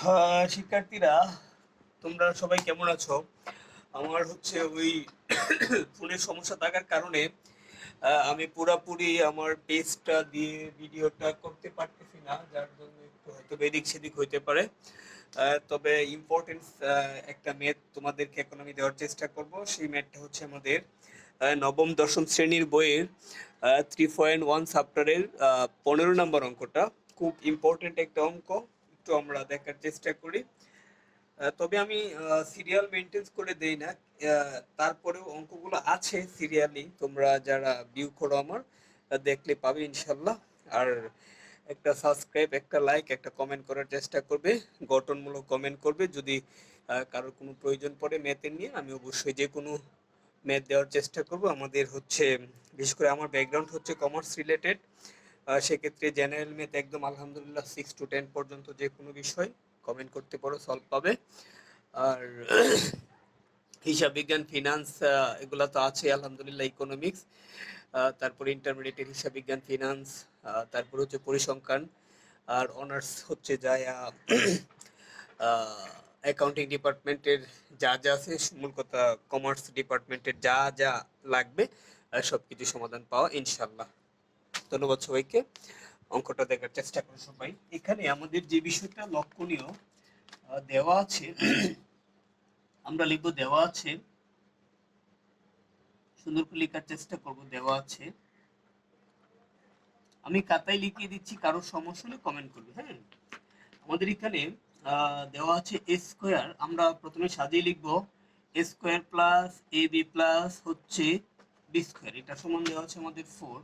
শিক্ষার্থীরা, তোমরা সবাই কেমন আছো? আমার হচ্ছে ওই ফোনের সমস্যা থাকার কারণে আমি পুরাপুরি আমার পেজটা দিয়ে ভিডিওটা করতে পারতেছি না, যার জন্য একটু হয়তো এদিক সেদিক হইতে পারে। তবে ইম্পর্টেন্স একটা ম্যাথ তোমাদেরকে এখন আমি দেওয়ার চেষ্টা করব। সেই ম্যাথটা হচ্ছে আমাদের নবম দশম শ্রেণীর বইয়ের 3.1 চ্যাপ্টারের 15 নম্বর অঙ্কটা। খুব ইম্পর্টেন্ট একটা অঙ্ক, একটু আমরা দেখার চেষ্টা করি। তবে আমি সিরিয়াল মেনটেন করে দেই না, তারপরেও অঙ্কগুলো আছে সিরিয়ালি, তোমরা যারা ভিউ করো আমার দেখলে পাবে ইনশাল্লাহ। আর একটা সাবস্ক্রাইব, একটা লাইক, একটা কমেন্ট করার চেষ্টা করবে, গঠনমূলক কমেন্ট করবে। যদি কারোর কোনো প্রয়োজন পড়ে ম্যাথের নিয়ে, আমি অবশ্যই যে কোনো ম্যাথ দেওয়ার চেষ্টা করব। আমাদের হচ্ছে বিশেষ করে আমার ব্যাকগ্রাউন্ড হচ্ছে কমার্স রিলেটেড, সেক্ষেত্রে জেনারেল ম্যাথ একদম আলহামদুলিল্লাহ 6 to 10 পর্যন্ত যে কোনো বিষয় কমেন্ট করতে পারো, সলভ পাবে। আর হিসাব বিজ্ঞান, ফিনান্স, এগুলা তো আছে আলহামদুলিল্লাহ, ইকোনমিক্স, তারপরে ইন্টারমিডিয়েটের হিসাব বিজ্ঞান, ফিনান্স, তারপর হচ্ছে পরিসংখ্যান। আর অনার্স হচ্ছে যায় অ্যাকাউন্টিং ডিপার্টমেন্টের যা যা আছে, মূল কথা কমার্স ডিপার্টমেন্টের যা যা লাগবে সব কিছু সমাধান পাওয়া ইনশাল্লাহ। ধন্যবাদ সবাইকে। অঙ্কটা দেখার চেষ্টা করুন সবাই। এখানে আমাদের যে বিষয়টা লক্ষণীয় দেওয়া আছে, আমরা লিখবো দেওয়া আছে, সুন্দর করে লেখার চেষ্টা করব। দেওয়া আছে, আমি খাতায় লিখিয়ে দিচ্ছি, কারোর সমস্যা হলে কমেন্ট করবে। হ্যাঁ, আমাদের এখানে দেওয়া আছে এ স্কোয়ার। আমরা প্রথমে সাজিয়ে লিখবো এ square plus a b plus হচ্ছে বি স্কোয়ার, এটা সমান দেওয়া আছে আমাদের 4।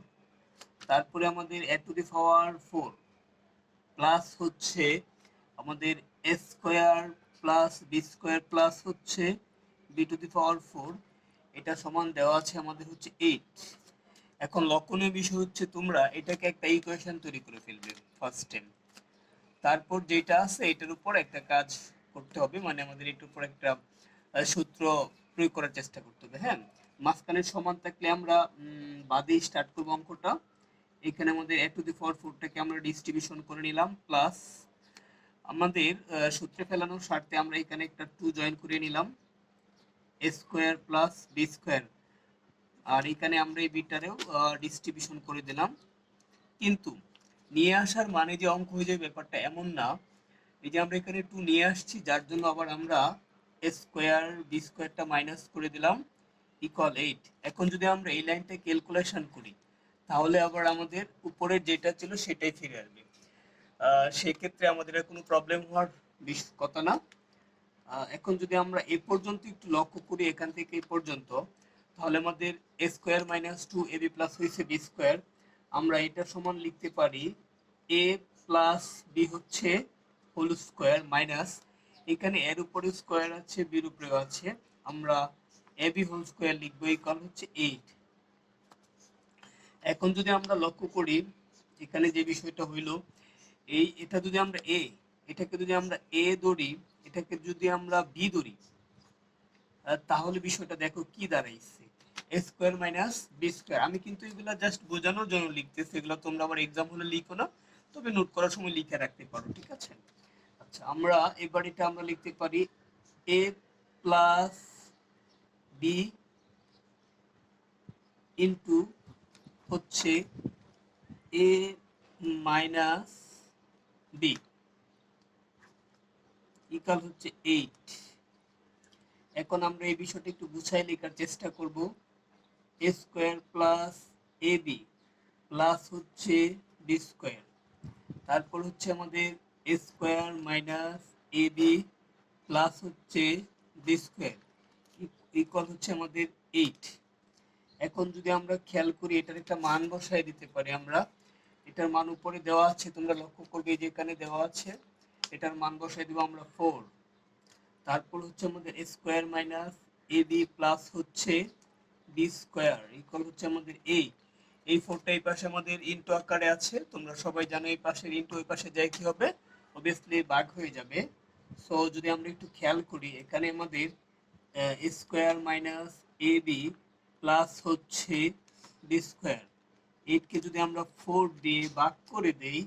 তারপরে আমাদের এ টু দি পাওয়ার 4 প্লাস হচ্ছে আমাদের a square plus B square plus হচ্ছে বি টু দি পাওয়ার 4, এটা সমান দেওয়া আছে আমাদের হচ্ছে 8। এখন লক্ষণীয় বিষয় হচ্ছে তোমরা এটাকে একটা ইকুয়েশন তৈরি করে ফেলবে ফার্স্ট টাইম। তারপর যেটা আছে এটার উপর একটা কাজ করতে হবে, মানে আমাদের এটার উপর একটা সূত্র প্রয়োগ করার চেষ্টা করতে হবে। হ্যাঁ, মাঝখানে সমান থাকলে আমরা বাদেই স্টার্ট করবো অঙ্কটা। এখানে আমাদের এ টু দি পাওয়ার 4টাকে আমরা ডিস্ট্রিবিউশন করে নিলাম, প্লাস আমাদের সূত্রে ফেলানোর স্বার্থে আমরা এখানে একটা 2 জয়েন করে নিলাম, এ স্কোয়ার প্লাস বি স্কোয়ার। আর এখানে আমরা এই বিটারেও ডিস্ট্রিবিউশন করে দিলাম। কিন্তু নিয়ে আসার মানে যে অঙ্ক হয়ে যায় ব্যাপারটা এমন না। এই যে আমরা এখানে 2 নিয়ে আসছি, যার জন্য আবার আমরা এ স্কোয়ার বি স্কোয়ারটা মাইনাস করে দিলাম, ইকুয়াল 8। এখন যদি আমরা এই লাইনটা ক্যালকুলেশন করি, তাহলে আবার আমাদের উপরের যেটা ছিল সেটাই ফিরে আসবে। সেক্ষেত্রে আমাদের আর কোনো প্রবলেম হওয়ার কথা না। এখন যদি আমরা এ পর্যন্ত একটু লক্ষ্য করি, এখান থেকে এই পর্যন্ত, তাহলে আমাদের a square minus 2 A b plus হয়েছে বি স্কোয়ার। আমরা এটা সমান লিখতে পারি এ প্লাস বি হচ্ছে হোল স্কোয়ার মাইনাস, এখানে এর উপরে স্কোয়ার আছে, বির উপরেও আছে, আমরা এ বি হোল স্কোয়ার লিখবো, ইকুয়াল হচ্ছে 8। এখন যদি আমরা লক্ষ্য করি এখানে যে বিষয়টা হইল, এটা যদি আমরা এটাকে যদি আমরা এ ধরি, এটাকে যদি আমরা বি ধরি, তাহলে বিষয়টা দেখো কি দাঁড়াইছে, এ স্কোয়ার মাইনাস বি স্কোয়ার। আমি কিন্তু এগুলা জাস্ট বোঝানোর জন্য লিখতেছি, এগুলো তোমরা আবার এক্সাম হলে লিখো না, তবে নোট করার সময় লিখে রাখতে পারো, ঠিক আছে? আচ্ছা, আমরা এবার এটা আমরা লিখতে পারি এ প্লাস বি ইন্টু হচ্ছে এ মাইনাস বি ইকাল হচ্ছে 8। এখন আমরা এই বিষয়টা একটু গুছাই লেখার চেষ্টা করব। এ square plus a b plus হচ্ছে বি স্কোয়ার, তারপর হচ্ছে আমাদের a square minus a b plus হচ্ছে বি স্কোয়ার ইকুয়াল হচ্ছে আমাদের 8। এখন যদি আমরা খেয়াল করি, এটার একটা মান বসাই দিতে পারি আমরা। এটার মান উপরে দেওয়া আছে, তোমরা লক্ষ্য করবে যে এখানে দেওয়া আছে, এটার মান বসাই দিব আমরা 4। তারপর হচ্ছে আমাদের a square minus a b plus হচ্ছে বি স্কোয়ার ইকুয়াল হচ্ছে আমাদের এই 4টা এই পাশে আমাদের ইনটু আকারে আছে, তোমরা সবাই জানো এই পাশের ইনটু ওই পাশে যায় কি হবে, অবভিয়াসলি ভাগ হয়ে যাবে। সো যদি আমরা একটু খেয়াল করি, এখানে আমাদের square minus a b plus হচ্ছে বি স্কোয়ার, 8কে যদি আমরা 4 দিয়ে ভাগ করে দেই,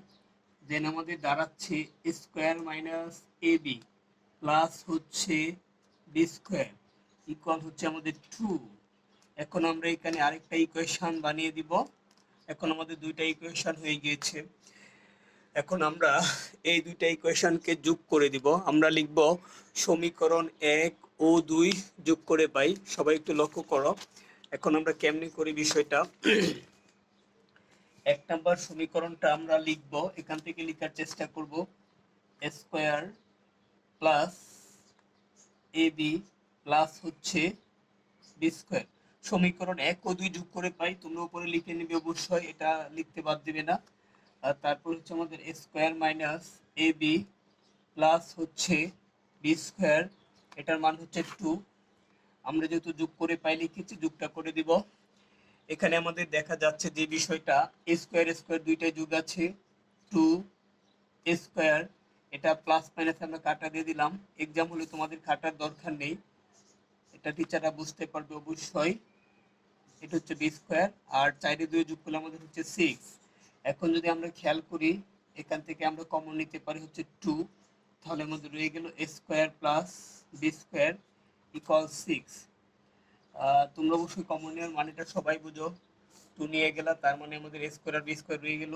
দেন আমাদের দাঁড়াচ্ছে square minus a b plus হচ্ছে বি স্কোয়ার ইকুয়াল হচ্ছে আমাদের 2। এখন আমরা এখানে আরেকটা ইকুয়েশন বানিয়ে দিব। এখন আমাদের দুইটা ইকুয়েশন হয়ে গিয়েছে। এখন আমরা এই দুইটা ইকুয়েশনকে যোগ করে দিব। আমরা লিখব সমীকরণ 1 ও 2 যোগ করে পাই। সবাই একটু লক্ষ্য করো। এখন আমরা কেমনে করি বিষয়টা। এক নাম্বার সমীকরণটা আমরা লিখব, এখান থেকে লেখার চেষ্টা করব square plus a b plus হচ্ছে বি স্কোয়ার। সমীকরণ 1 ও 2 যোগ করে পাই, তোমরা উপরে লিখে নিবে অবশ্যই, এটা লিখতে বাদ দিবে না। আর তারপর হচ্ছে আমাদের square minus a b plus হচ্ছে বি স্কোয়ার, এটার মান হচ্ছে 2। আমরা যেহেতু যোগ করে পাই লিখেছি, যোগটা করে দিব। এখানে আমাদের দেখা যাচ্ছে যে বিষয়টা স্কোয়ার স্কোয়ার দুইটাই যোগ আছে, 2 স্কোয়ার, এটা প্লাস মাইনাস আমরা কাটা দিয়ে দিলাম। এক্সাম হলে তোমাদের কাটার দরকার নেই, এটা টিচাররা বুঝতে পারবে অবশ্যই। এটা হচ্ছে বি স্কোয়ার, আর 4 এ 2 যোগ করলে আমাদের হচ্ছে 6। এখন যদি আমরা খেয়াল করি, এখান থেকে আমরা কমন নিতে পারি হচ্ছে 2, তাহলে আমাদের রয়ে গেল square plus B square equal 6। তোমরা অবশ্যই কমন নেওয়ার মানেটা সবাই বুঝো। 2 নিয়ে গেলা, তার মানে আমাদের স্কোয়ার আর বি স্কোয়ার রয়ে গেল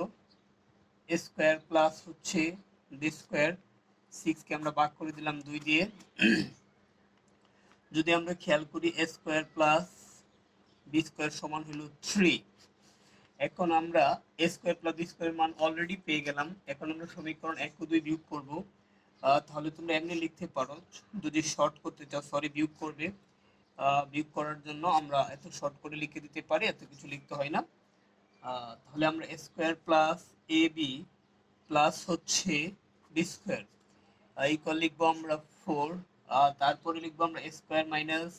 স্কোয়ার প্লাস হচ্ছে বি স্কোয়ার। 6 কে আমরা ভাগ করে দিলাম 2 দিয়ে। যদি আমরা খেয়াল করি স্কোয়ার প্লাস বি স্কোয়ার সমান হলো 3। এখন আমরা স্কোয়ার প্লাস বি স্কোয়ার মান অলরেডি পেয়ে গেলাম। এখন আমরা সমীকরণ 1 ও 2 বিয়োগ করব। তাহলে তোমরা এমনি লিখতে পারো, যদি শর্ট করতে চাও, সরি বিয়োগ করবে। বিয়োগ করার জন্য আমরা এত শর্ট করে লিখে দিতে পারি, এত কিছু লিখতে হয় না। তাহলে আমরা square plus a b plus হচ্ছে বি স্কোয়ার ইকুয়াল লিখবো আমরা 4। তারপরে লিখবো আমরা square minus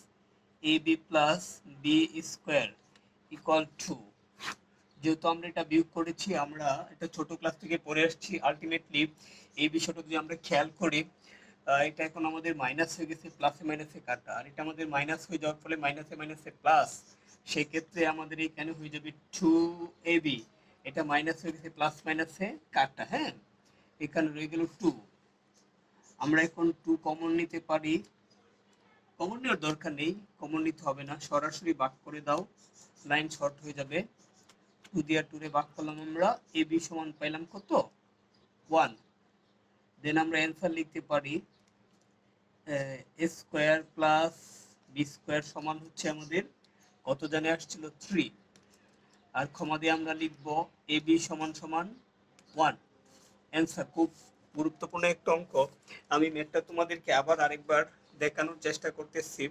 a b plus B square equal 2। যেহেতু আমরা এটা বিয়োগ করেছি, আমরা এটা ছোট ক্লাস থেকে পড়ে আসছি, আলটিমেটলি এই বিষয়টা যদি আমরা খেয়াল করি, এটা এখন আমাদের মাইনাস হয়ে গেছে, প্লাসে মাইনাসে কাটা, আর এটা আমাদের মাইনাস হয়ে যাওয়ার ফলে মাইনাসে মাইনাসে প্লাস, সেই ক্ষেত্রে আমাদের এখানে হয়ে যাবে 2ab, এটা মাইনাস হয়ে গেছে প্লাস মাইনাসে কাটা। হ্যাঁ, এখানে রয়ে গেল 2। আমরা এখন 2 কমন নিতে পারি, কমন নেওয়ার দরকার নেই, কমন নিতে হবে না, সরাসরি ভাগ করে দাও, লাইন শর্ট হয়ে যাবে। 2 দিয়ে 2 রে ভাগ করলাম আমরা, ab সমান পাইলাম কত 1। দেন আমরা অ্যান্সার লিখতে পারি স্কোয়ার প্লাস বি স্কোয়ার সমান হচ্ছে আমাদের কত জানে আসছিল 3। আর ক্ষমা দিয়ে আমরা লিখবো এ বি সমান সমান 1। অ্যান্সার। খুব গুরুত্বপূর্ণ একটা অঙ্ক। আমি ম্যাথটা তোমাদেরকে আবার আরেকবার দেখানোর চেষ্টা করতেছি।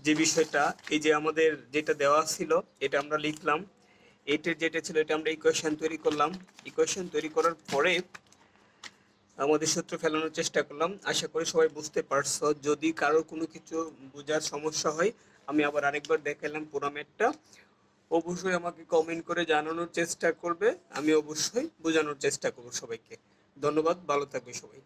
যে বিষয়টা, এই যে আমাদের যেটা দেওয়া ছিল এটা আমরা লিখলাম, এইটার যেটা ছিল এটা আমরা ইকুয়েশন তৈরি করলাম। ইকুয়েশন তৈরি করার পরে আমাদের সূত্র ফেলানোর চেষ্টা করলাম। আশা করি সবাই বুঝতে পারছো। যদি কারোর কোনো কিছু বোঝার সমস্যা হয়, আমি আবার আরেকবার দেখালাম পুরো ম্যাথটা, অবশ্যই আমাকে কমেন্ট করে জানানোর চেষ্টা করবে, আমি অবশ্যই বোঝানোর চেষ্টা করব সবাইকে। ধন্যবাদ, ভালো থাকবে সবাই।